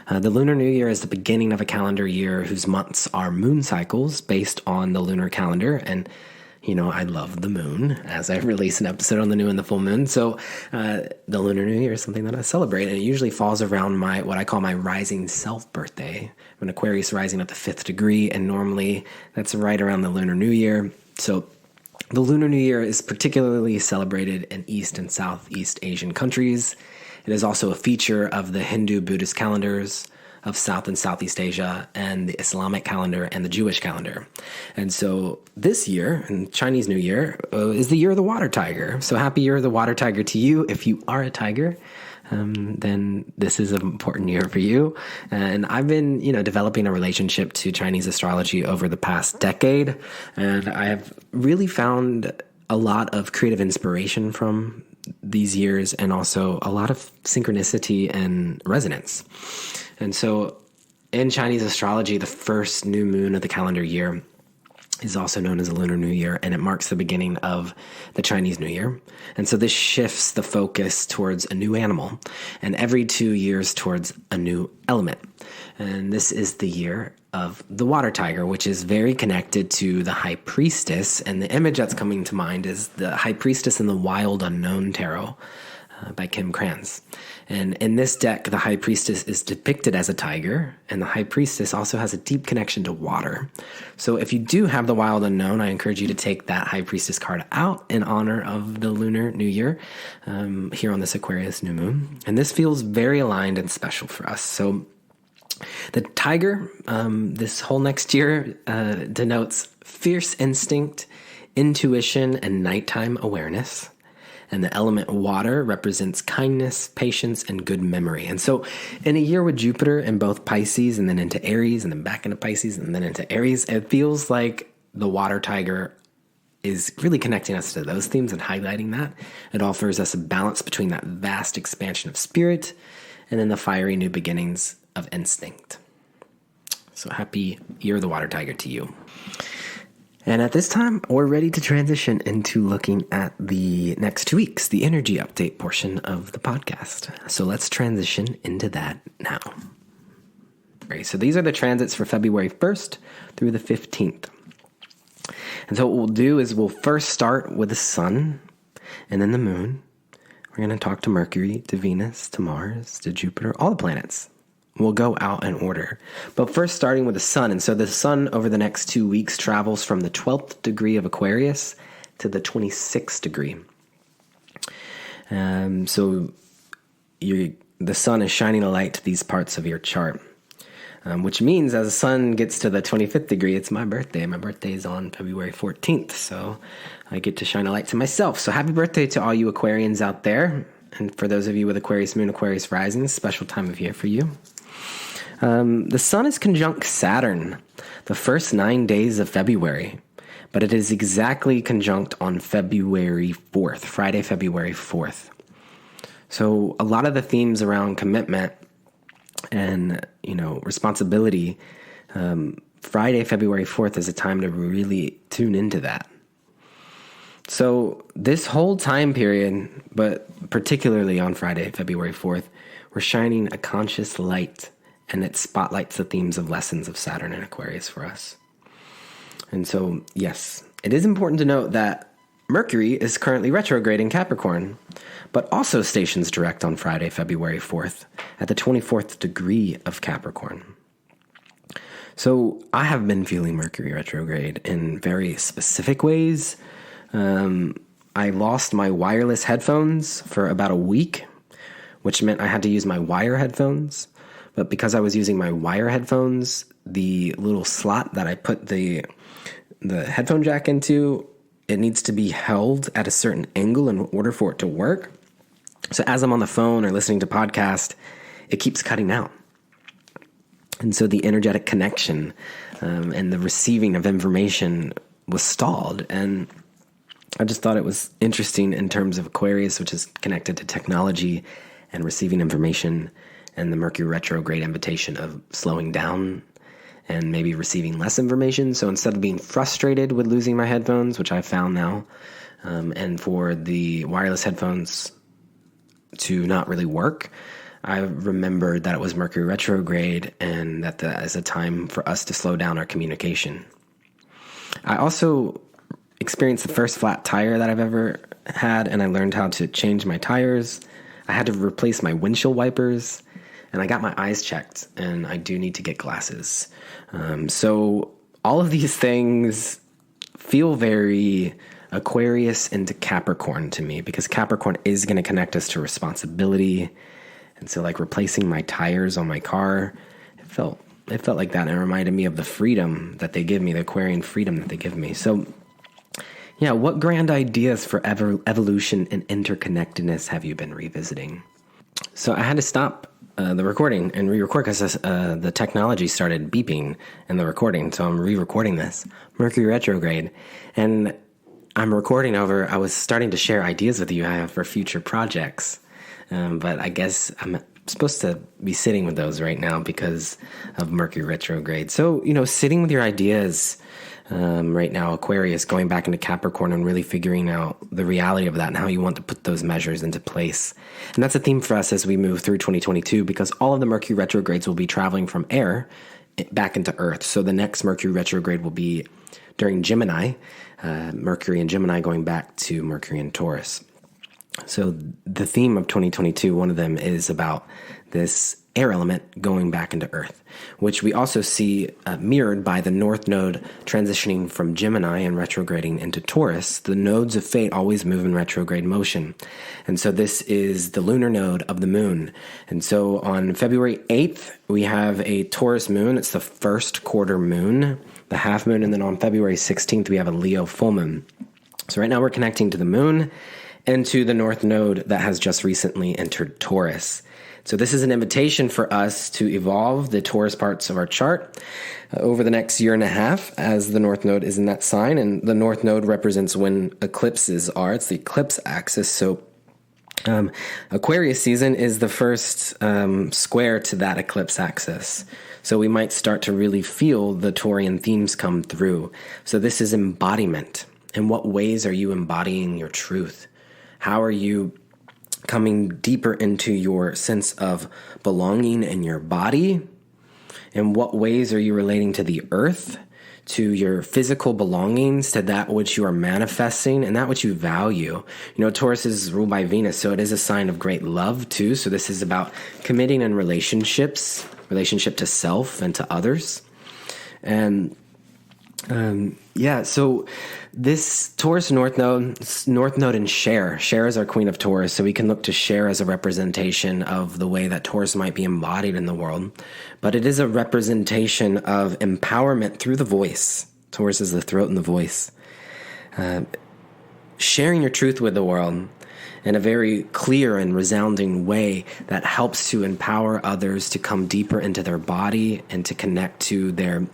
The Lunar New Year is the beginning of a calendar year whose months are moon cycles based on the lunar calendar. And, you know, I love the moon as I release an episode on the new and the full moon. So the Lunar New Year is something that I celebrate. And it usually falls around what I call my rising self birthday, when Aquarius rising at the 5th degree. And normally that's right around the Lunar New Year. So the Lunar New Year is particularly celebrated in East and Southeast Asian countries. It is also a feature of the Hindu Buddhist calendars of South and Southeast Asia and the Islamic calendar and the Jewish calendar. And so this year, in Chinese New Year, is the year of the water tiger. So happy year of the water tiger to you. If you are a tiger, then this is an important year for you. And I've been, developing a relationship to Chinese astrology over the past decade. And I have really found a lot of creative inspiration from these years and also a lot of synchronicity and resonance. And so in Chinese astrology, the first new moon of the calendar year is also known as the Lunar New Year, and it marks the beginning of the Chinese New Year. And so this shifts the focus towards a new animal, and every 2 years towards a new element. And this is the year of the water tiger, which is very connected to the high priestess. And the image that's coming to mind is the high priestess in the Wild Unknown Tarot by Kim Krans. And in this deck, the high priestess is depicted as a tiger, and the high priestess also has a deep connection to water. So if you do have the Wild Unknown, I encourage you to take that high priestess card out in honor of the Lunar New Year here on this Aquarius New Moon. And this feels very aligned and special for us. So The tiger, this whole next year, denotes fierce instinct, intuition, and nighttime awareness. And the element water represents kindness, patience, and good memory. And so in a year with Jupiter in both Pisces and then into Aries and then back into Pisces and then into Aries, it feels like the water tiger is really connecting us to those themes and highlighting that. It offers us a balance between that vast expansion of spirit and then the fiery new beginnings of instinct. So happy year of the water tiger to you. And at this time, we're ready to transition into looking at the next 2 weeks, the energy update portion of the podcast. So let's transition into that now. Great. So these are the transits for February 1st through the 15th. And so what we'll do is we'll first start with the sun and then the moon. We're going to talk to Mercury, to Venus, to Mars, to Jupiter, all the planets. We'll go out in order. But first starting with the sun. And so the sun over the next 2 weeks travels from the 12th degree of Aquarius to the 26th degree. So the sun is shining a light to these parts of your chart. Which means as the sun gets to the 25th degree, it's my birthday. My birthday is on February 14th. So I get to shine a light to myself. So happy birthday to all you Aquarians out there. And for those of you with Aquarius Moon, Aquarius Rising, special time of year for you. The sun is conjunct Saturn the first 9 days of February, but it is exactly conjunct on February 4th, Friday, February 4th. So a lot of the themes around commitment and, responsibility, Friday, February 4th is a time to really tune into that. So this whole time period, but particularly on Friday, February 4th, we're shining a conscious light, and it spotlights the themes of lessons of Saturn and Aquarius for us. And so, yes, it is important to note that Mercury is currently retrograde in Capricorn, but also stations direct on Friday, February 4th, at the 24th degree of Capricorn. So I have been feeling Mercury retrograde in very specific ways. I lost my wireless headphones for about a week, which meant I had to use my wire headphones. But because I was using my wire headphones, the little slot that I put the headphone jack into, it needs to be held at a certain angle in order for it to work. So as I'm on the phone or listening to podcast, it keeps cutting out. And so the energetic connection and the receiving of information was stalled. And I just thought it was interesting in terms of Aquarius, which is connected to technology and receiving information, and the Mercury retrograde invitation of slowing down and maybe receiving less information. So instead of being frustrated with losing my headphones, which I found now, and for the wireless headphones to not really work, I remembered that it was Mercury retrograde and that is a time for us to slow down our communication. I also experienced the first flat tire that I've ever had, and I learned how to change my tires. I had to replace my windshield wipers, and I got my eyes checked, and I do need to get glasses. So all of these things feel very Aquarius into Capricorn to me, because Capricorn is going to connect us to responsibility. And so like replacing my tires on my car, it felt like that. And it reminded me of the freedom that they give me, the Aquarian freedom that they give me. So yeah, what grand ideas for evolution and interconnectedness have you been revisiting? So I had to stop the recording and re-record because the technology started beeping in the recording. So I'm re-recording this, Mercury retrograde. And I'm recording over, I was starting to share ideas with you I have for future projects. But I guess I'm supposed to be sitting with those right now because of Mercury retrograde. So, sitting with your ideas right now, Aquarius, going back into Capricorn and really figuring out the reality of that and how you want to put those measures into place. And that's a theme for us as we move through 2022, because all of the Mercury retrogrades will be traveling from air back into Earth. So the next Mercury retrograde will be during Gemini, Mercury and Gemini going back to Mercury and Taurus. So the theme of 2022, one of them is about this air element going back into Earth, which we also see mirrored by the North Node transitioning from Gemini and retrograding into Taurus. The nodes of fate always move in retrograde motion. And so this is the lunar node of the moon. And so on February 8th, we have a Taurus moon. It's the first quarter moon, the half moon. And then on February 16th, we have a Leo full moon. So right now we're connecting to the moon and to the North Node that has just recently entered Taurus. So this is an invitation for us to evolve the Taurus parts of our chart over the next year and a half, as the North Node is in that sign. And the North Node represents when eclipses are. It's the eclipse axis. So Aquarius season is the first square to that eclipse axis. So we might start to really feel the Taurian themes come through. So this is embodiment. In what ways are you embodying your truth? How are you coming deeper into your sense of belonging in your body? In what ways are you relating to the earth, to your physical belongings, to that which you are manifesting and that which you value? You know, Taurus is ruled by Venus, so it is a sign of great love too. So this is about committing in relationships, relationship to self and to others. And so this Taurus North Node and Cher is our queen of Taurus. So we can look to Cher as a representation of the way that Taurus might be embodied in the world. But it is a representation of empowerment through the voice. Taurus is the throat and the voice. Sharing your truth with the world in a very clear and resounding way that helps to empower others to come deeper into their body and to connect to their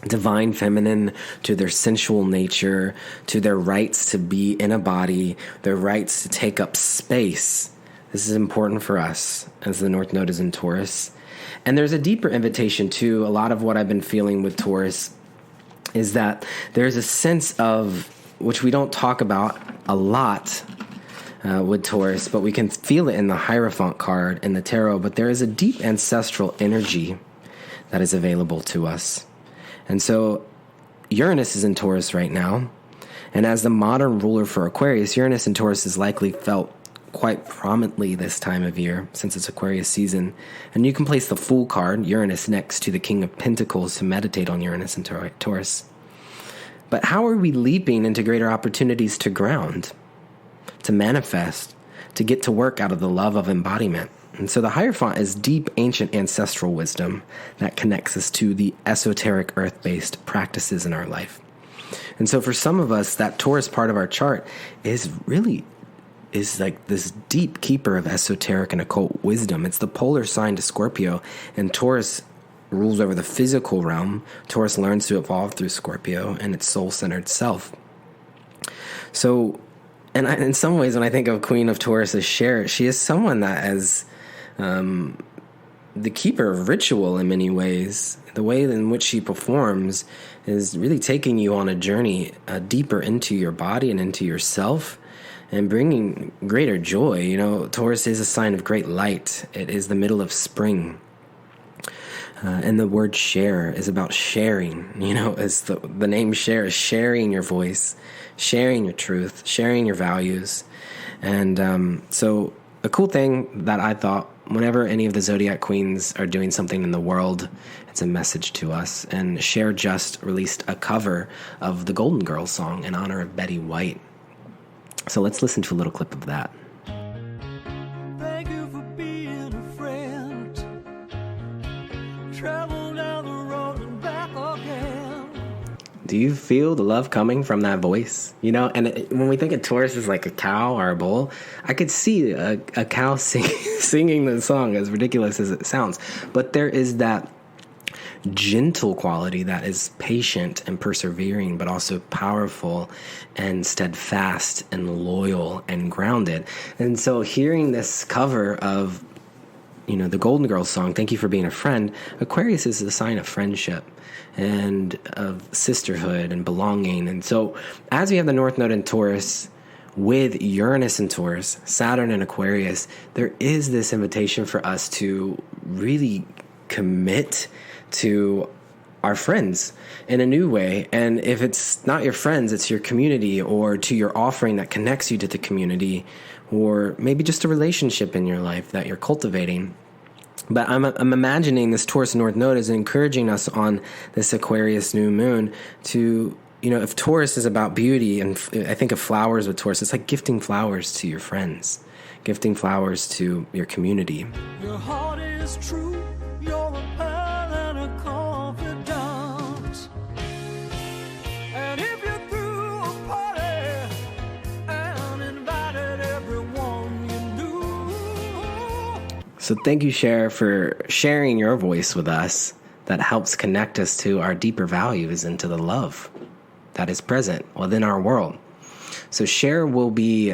divine feminine, to their sensual nature, to their rights to be in a body, their rights to take up space. This is important for us as the North Node is in Taurus. And there's a deeper invitation too. A lot of what I've been feeling with Taurus is that there's a sense of, which we don't talk about a lot with Taurus, but we can feel it in the Hierophant card in the tarot, but there is a deep ancestral energy that is available to us. And so Uranus is in Taurus right now. And as the modern ruler for Aquarius, Uranus in Taurus is likely felt quite prominently this time of year since it's Aquarius season. And you can place the Fool card, Uranus, next to the King of Pentacles to meditate on Uranus and Taurus. But how are we leaping into greater opportunities to ground, to manifest, to get to work out of the love of embodiment? And so the Hierophant is deep, ancient, ancestral wisdom that connects us to the esoteric, earth-based practices in our life. And so for some of us, that Taurus part of our chart is like this deep keeper of esoteric and occult wisdom. It's the polar sign to Scorpio, and Taurus rules over the physical realm. Taurus learns to evolve through Scorpio and its soul-centered self. So, and in some ways, when I think of Queen of Taurus as Cher, she is someone that is the keeper of ritual in many ways. The way in which she performs is really taking you on a journey deeper into your body and into yourself and bringing greater joy. You know, Taurus is a sign of great light. It is the middle of spring. And the word share is about sharing. You know, as the name Cher is sharing your voice, sharing your truth, sharing your values. And so a cool thing that I thought, whenever any of the Zodiac Queens are doing something in the world, it's a message to us. And Cher just released a cover of the Golden Girls song in honor of Betty White. So let's listen to a little clip of that. Thank you for being a friend. Travel down the road and back again. Do you feel the love coming from that voice? You know, and when we think of Taurus as like a cow or a bull, I could see a cow singing the song, as ridiculous as it sounds. But there is that gentle quality that is patient and persevering, but also powerful and steadfast and loyal and grounded. And so hearing this cover of, you know, the Golden Girls song, Thank You for Being a Friend, Aquarius is a sign of friendship and of sisterhood and belonging. And so as we have the North Node in Taurus with Uranus in Taurus, Saturn and Aquarius, there is this invitation for us to really commit to our friends in a new way. And if it's not your friends, it's your community, or to your offering that connects you to the community, or maybe just a relationship in your life that you're cultivating. But I'm imagining this Taurus North Node is encouraging us on this Aquarius New Moon to, if Taurus is about beauty, and I think of flowers with Taurus, it's like gifting flowers to your friends, gifting flowers to your community. Your heart is true, you're a pearl and a confidant. And if you threw a party and invited everyone you knew. So thank you, Cher, for sharing your voice with us that helps connect us to our deeper values and to the love that is present within our world. So Cher will be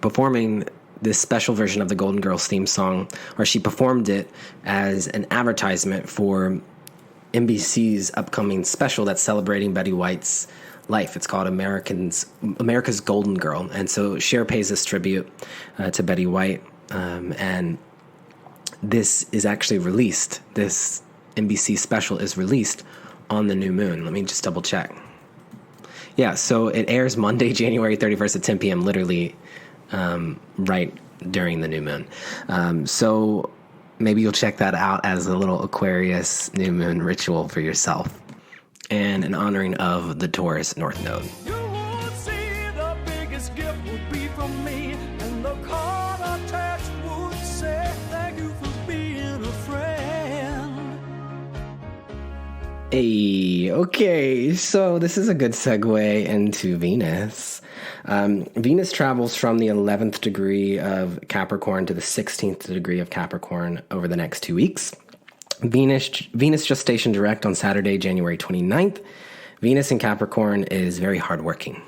performing this special version of the Golden Girls theme song, or she performed it as an advertisement for NBC's upcoming special that's celebrating Betty White's life. It's called America's Golden Girl. And so Cher pays this tribute to Betty White. And this is actually released. This NBC special is released on the new moon. Let me just double check. Yeah, so it airs Monday, January 31st at 10 p.m., literally right during the new moon. So maybe you'll check that out as a little Aquarius new moon ritual for yourself and an honoring of the Taurus North Node. You would see the biggest gift would be from me, and the card attached would say, thank you for being a friend. Hey, okay, so this is a good segue into Venus. Venus travels from the 11th degree of Capricorn to the 16th degree of Capricorn over the next 2 weeks. Venus just stationed direct on Saturday, January 29th. Venus in Capricorn is very hardworking,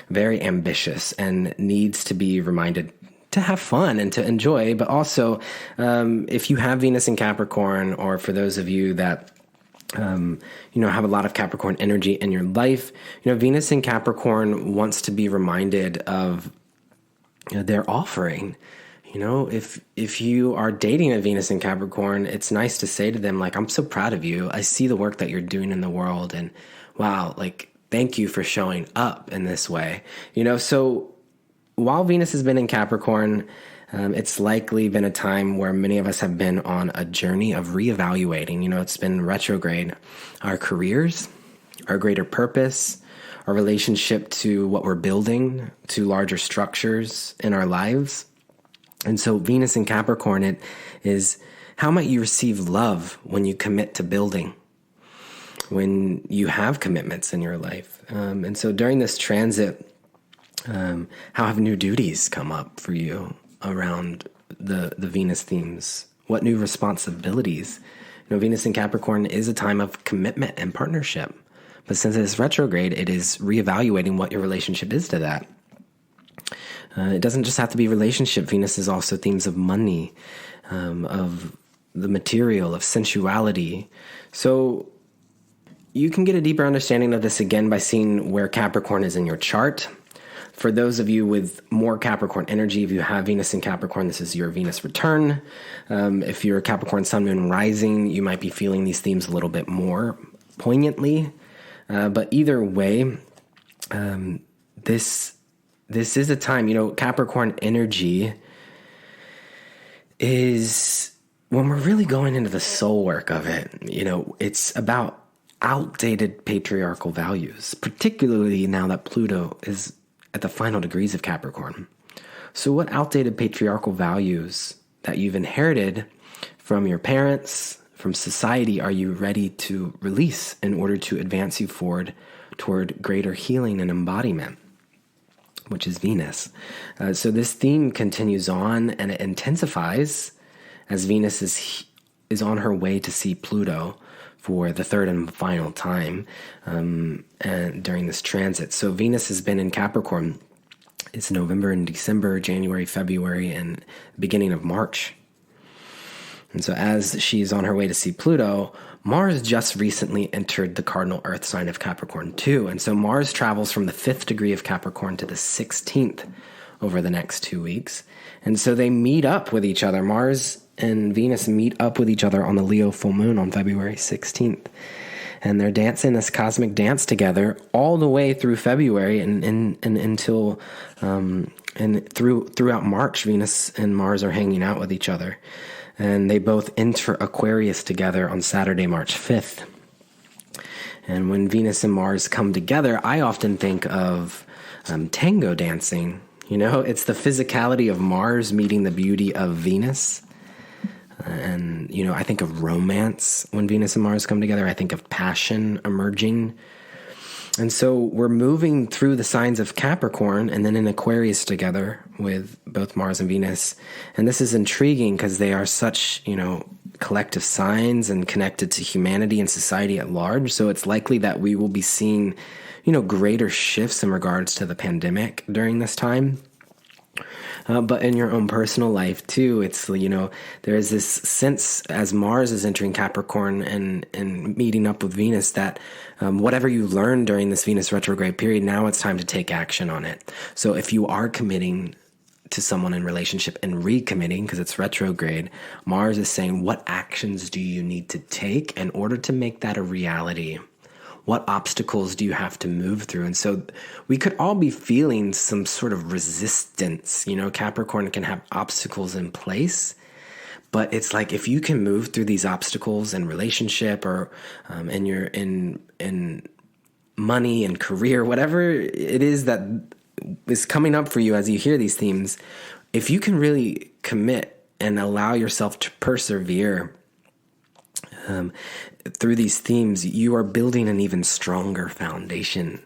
very ambitious, and needs to be reminded to have fun and to enjoy. But also, if you have Venus in Capricorn, or for those of you that have a lot of Capricorn energy in your life, Venus in Capricorn wants to be reminded of their offering. If you are dating a Venus in Capricorn, it's nice to say to them, like, I'm so proud of you. I see the work that you're doing in the world, and wow, like, thank you for showing up in this way. So while Venus has been in Capricorn, it's likely been a time where many of us have been on a journey of reevaluating. It's been retrograde. Our careers, our greater purpose, our relationship to what we're building, to larger structures in our lives. And so Venus in Capricorn, it is how might you receive love when you commit to building, when you have commitments in your life. And so during this transit, how have new duties come up for you around the Venus themes? What new responsibilities? Venus in Capricorn is a time of commitment and partnership. But since it's retrograde, it is reevaluating what your relationship is to that. It doesn't just have to be relationship. Venus is also themes of money, of the material, of sensuality. So you can get a deeper understanding of this again by seeing where Capricorn is in your chart. For those of you with more Capricorn energy, if you have Venus in Capricorn, this is your Venus return. If you're a Capricorn Sun, Moon, Rising, you might be feeling these themes a little bit more poignantly. But either way, this is a time, Capricorn energy is, when we're really going into the soul work of it, it's about outdated patriarchal values, particularly now that Pluto is at the final degrees of Capricorn. So what outdated patriarchal values that you've inherited from your parents, from society, are you ready to release in order to advance you forward toward greater healing and embodiment, which is Venus? So this theme continues on, and it intensifies as Venus is on her way to see Pluto for the third and final time and during this transit. So Venus has been in Capricorn. It's November and December, January, February, and beginning of March. And so as she's on her way to see Pluto, Mars just recently entered the cardinal Earth sign of Capricorn too. And so Mars travels from the 5th degree of Capricorn to the 16th over the next 2 weeks. And so they meet up with each other. Mars and Venus meet up with each other on the Leo full moon on February 16th. and they're dancing this cosmic dance together all the way through February and until and throughout March. Venus and Mars are hanging out with each other, and they both enter Aquarius together on Saturday, March 5th. And when Venus and Mars come together, I often think of tango dancing. You know, it's the physicality of Mars meeting the beauty of Venus. And, you know, I think of romance when Venus and Mars come together. I think of passion emerging. And so we're moving through the signs of Capricorn and then in Aquarius together with both Mars and Venus. And this is intriguing because they are such, you know, collective signs and connected to humanity and society at large. So it's likely that we will be seeing, you know, greater shifts in regards to the pandemic during this time. But in your own personal life too, it's, you know, there is this sense as Mars is entering Capricorn and meeting up with Venus that whatever you learned during this Venus retrograde period, now it's time to take action on it. So if you are committing to someone in relationship and recommitting because it's retrograde, Mars is saying, what actions do you need to take in order to make that a reality? What obstacles do you have to move through? And so we could all be feeling some sort of resistance. You know, Capricorn can have obstacles in place, but it's like if you can move through these obstacles in relationship or in money and career, whatever it is that is coming up for you as you hear these themes, if you can really commit and allow yourself to persevere through these themes, you are building an even stronger foundation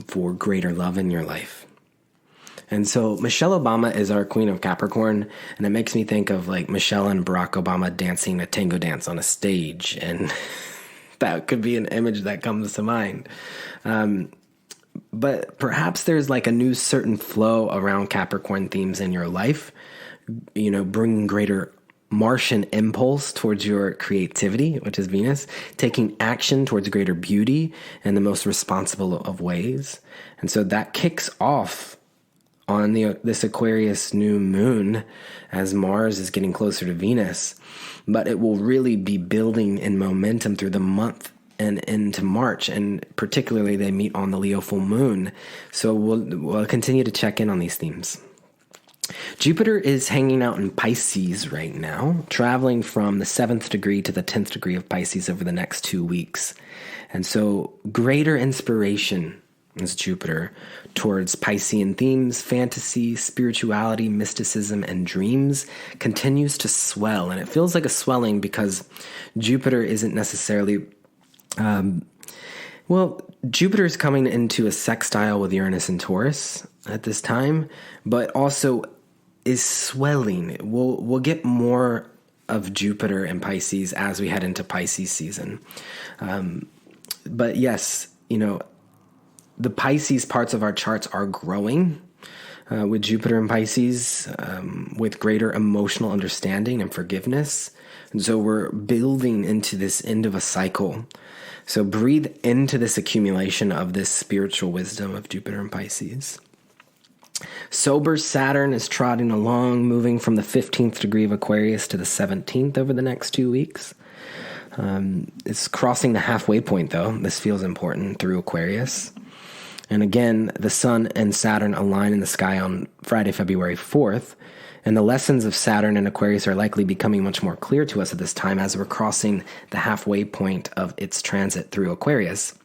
for greater love in your life. And so Michelle Obama is our queen of Capricorn, and it makes me think of like Michelle and Barack Obama dancing a tango dance on a stage, and that could be an image that comes to mind. But perhaps there's like a new certain flow around Capricorn themes in your life, you know, bringing greater Martian impulse towards your creativity, which is Venus, taking action towards greater beauty in the most responsible of ways. And so that kicks off on this Aquarius new moon as Mars is getting closer to Venus. But it will really be building in momentum through the month and into March, and particularly they meet on the Leo full moon. So we'll continue to check in on these themes. Jupiter is hanging out in Pisces right now, traveling from the 7th degree to the 10th degree of Pisces over the next 2 weeks. And so greater inspiration is Jupiter towards Piscean themes, fantasy, spirituality, mysticism, and dreams continues to swell. And it feels like a swelling because Jupiter isn't necessarily... Jupiter is coming into a sextile with Uranus and Taurus at this time, but also is swelling. We'll get more of Jupiter and Pisces as we head into Pisces season. But yes, you know, the Pisces parts of our charts are growing with Jupiter and Pisces, with greater emotional understanding and forgiveness. And so we're building into this end of a cycle. So breathe into this accumulation of this spiritual wisdom of Jupiter and Pisces. Sober Saturn is trotting along, moving from the 15th degree of Aquarius to the 17th over the next 2 weeks. It's crossing the halfway point, though. This feels important through Aquarius. And again, the Sun and Saturn align in the sky on Friday, February 4th. And the lessons of Saturn and Aquarius are likely becoming much more clear to us at this time as we're crossing the halfway point of its transit through Aquarius.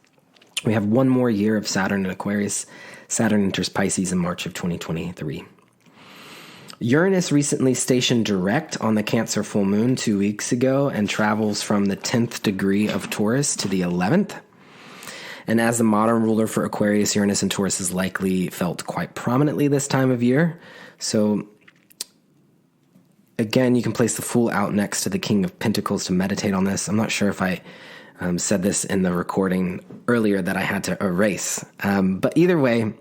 We have one more year of Saturn and Aquarius. Saturn enters Pisces in March of 2023. Uranus recently stationed direct on the Cancer full moon 2 weeks ago and travels from the 10th degree of Taurus to the 11th. And as the modern ruler for Aquarius, Uranus and Taurus is likely felt quite prominently this time of year. So again, you can place the Fool out next to the King of Pentacles to meditate on this. I'm not sure if I said this in the recording earlier that I had to erase. But either way,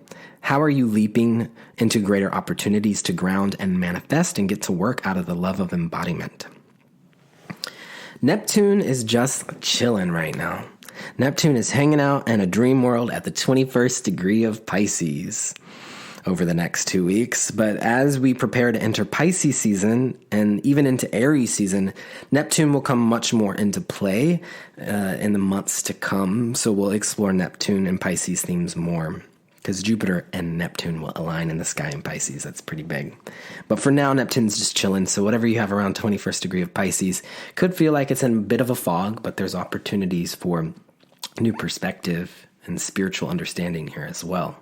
how are you leaping into greater opportunities to ground and manifest and get to work out of the love of embodiment? Neptune is just chilling right now. Neptune is hanging out in a dream world at the 21st degree of Pisces. over the next 2 weeks. But as we prepare to enter Pisces season and even into Aries season, Neptune will come much more into play in the months to come. So we'll explore Neptune and Pisces themes more, because Jupiter and Neptune will align in the sky in Pisces. That's pretty big. But for now, Neptune's just chilling. So whatever you have around 21st degree of Pisces could feel like it's in a bit of a fog, but there's opportunities for new perspective and spiritual understanding here as well.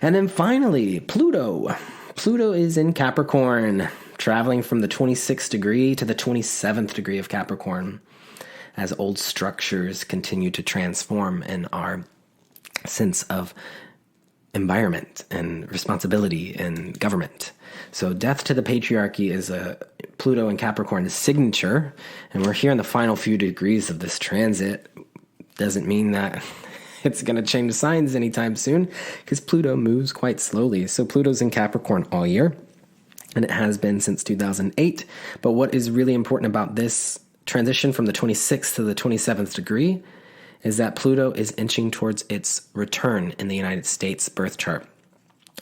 And then finally, Pluto. Pluto is in Capricorn, traveling from the 26th degree to the 27th degree of Capricorn, as old structures continue to transform in our sense of environment and responsibility and government. So death to the patriarchy is a Pluto and Capricorn's signature, and we're here in the final few degrees of this transit. Doesn't mean that it's going to change signs anytime soon, because Pluto moves quite slowly. So Pluto's in Capricorn all year, and it has been since 2008. But what is really important about this transition from the 26th to the 27th degree is that Pluto is inching towards its return in the United States birth chart.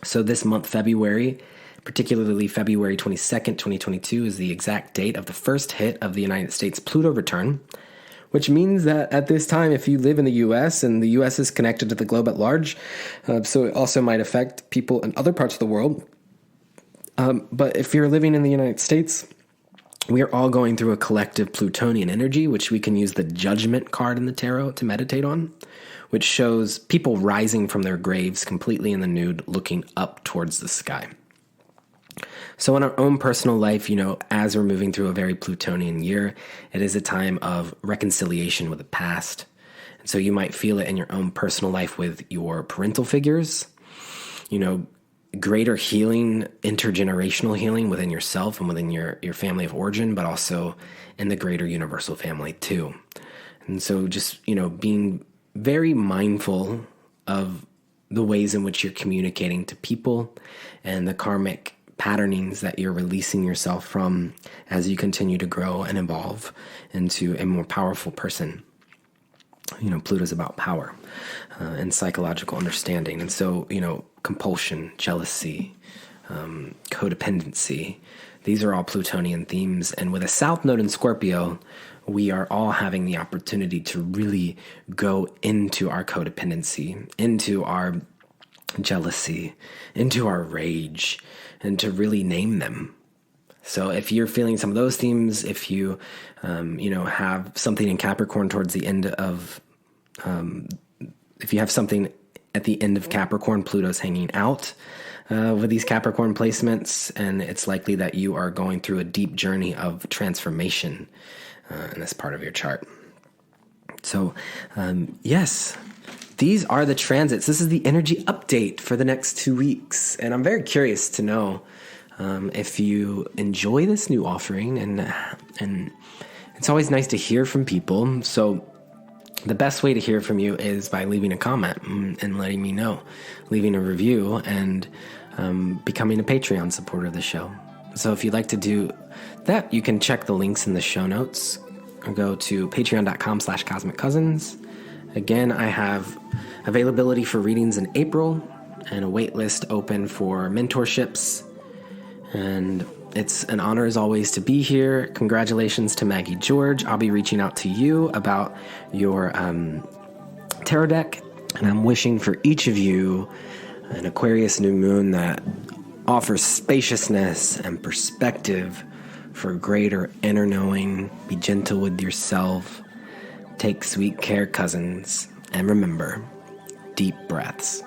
So this month, February, particularly February 22nd, 2022, is the exact date of the first hit of the United States Pluto return, which means that at this time, if you live in the U.S., and the U.S. is connected to the globe at large, so it also might affect people in other parts of the world. But if you're living in the United States, we are all going through a collective Plutonian energy, which we can use the Judgment card in the tarot to meditate on, which shows people rising from their graves completely in the nude, looking up towards the sky. So in our own personal life, as we're moving through a very Plutonian year, it is a time of reconciliation with the past. And so you might feel it in your own personal life with your parental figures, greater healing, intergenerational healing within yourself and within your family of origin, but also in the greater universal family too. And so just, being very mindful of the ways in which you're communicating to people and the karmic patternings that you're releasing yourself from as you continue to grow and evolve into a more powerful person. Pluto's about power and psychological understanding. And so, compulsion, jealousy, codependency, these are all Plutonian themes. And with a South Node in Scorpio, we are all having the opportunity to really go into our codependency, into our jealousy, into our rage, and to really name them. So if you're feeling some of those themes, if you, have something in Capricorn towards the end of, if you have something at the end of Capricorn, Pluto's hanging out with these Capricorn placements, and it's likely that you are going through a deep journey of transformation in this part of your chart. So, yes, these are the transits. This is the energy update for the next 2 weeks, and I'm very curious to know if you enjoy this new offering, and it's always nice to hear from people. So the best way to hear from you is by leaving a comment and letting me know, leaving a review, and becoming a Patreon supporter of the show. So if you'd like to do that, you can check the links in the show notes or go to patreon.com/cosmiccousins. Again, I have availability for readings in April and a wait list open for mentorships. And it's an honor as always to be here. Congratulations to Maggie George. I'll be reaching out to you about your tarot deck. And I'm wishing for each of you an Aquarius New Moon that offers spaciousness and perspective for greater inner knowing. Be gentle with yourself. Take sweet care, cousins. And remember, deep breaths.